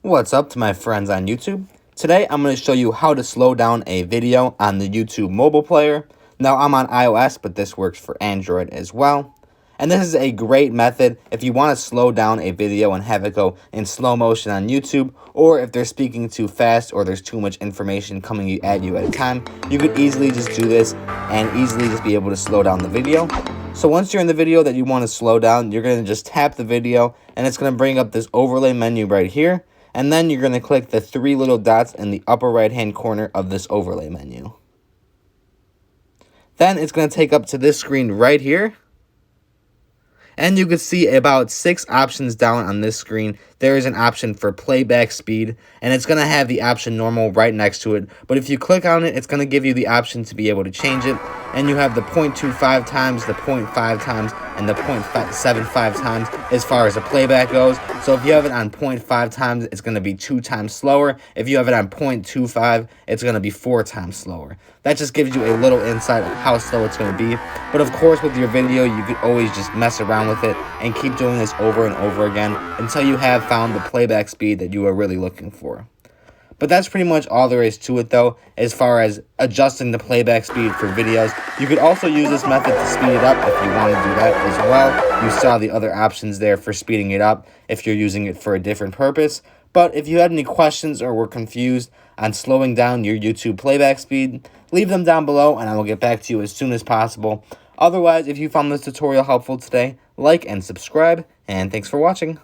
What's up to my friends on YouTube? Today I'm going to show you how to slow down a video on the YouTube mobile player. Now I'm on iOS, but this works for Android as well. And this is a great method if you want to slow down a video and have it go in slow motion on YouTube, or if they're speaking too fast or there's too much information coming at you at a time. You could easily just do this and easily just be able to slow down the video. So once you're in the video that you want to slow down, you're going to just tap the video and it's going to bring up this overlay menu right here. And then you're going to click the three little dots in the upper right hand corner of this overlay menu. Then it's going to take up to this screen right here. And you can see about 6 options down on this screen. There is an option for playback speed, and it's going to have the option normal right next to it. But if you click on it, it's going to give you the option to be able to change it. And you have the 0.25 times, the 0.5 times, and the 0.75 times as far as the playback goes. So if you have it on 0.5 times, it's going to be 2 times slower. If you have it on 0.25, it's going to be 4 times slower. That just gives you a little insight of how slow it's going to be. But of course, with your video, you could always just mess around with it and keep doing this over and over again until you have found the playback speed that you are really looking for. But that's pretty much all there is to it, though, as far as adjusting the playback speed for videos. You could also use this method to speed it up if you want to do that as well. You saw the other options there for speeding it up if you're using it for a different purpose. But if you had any questions or were confused on slowing down your YouTube playback speed, leave them down below and I will get back to you as soon as possible. Otherwise, if you found this tutorial helpful today, like and subscribe, and thanks for watching.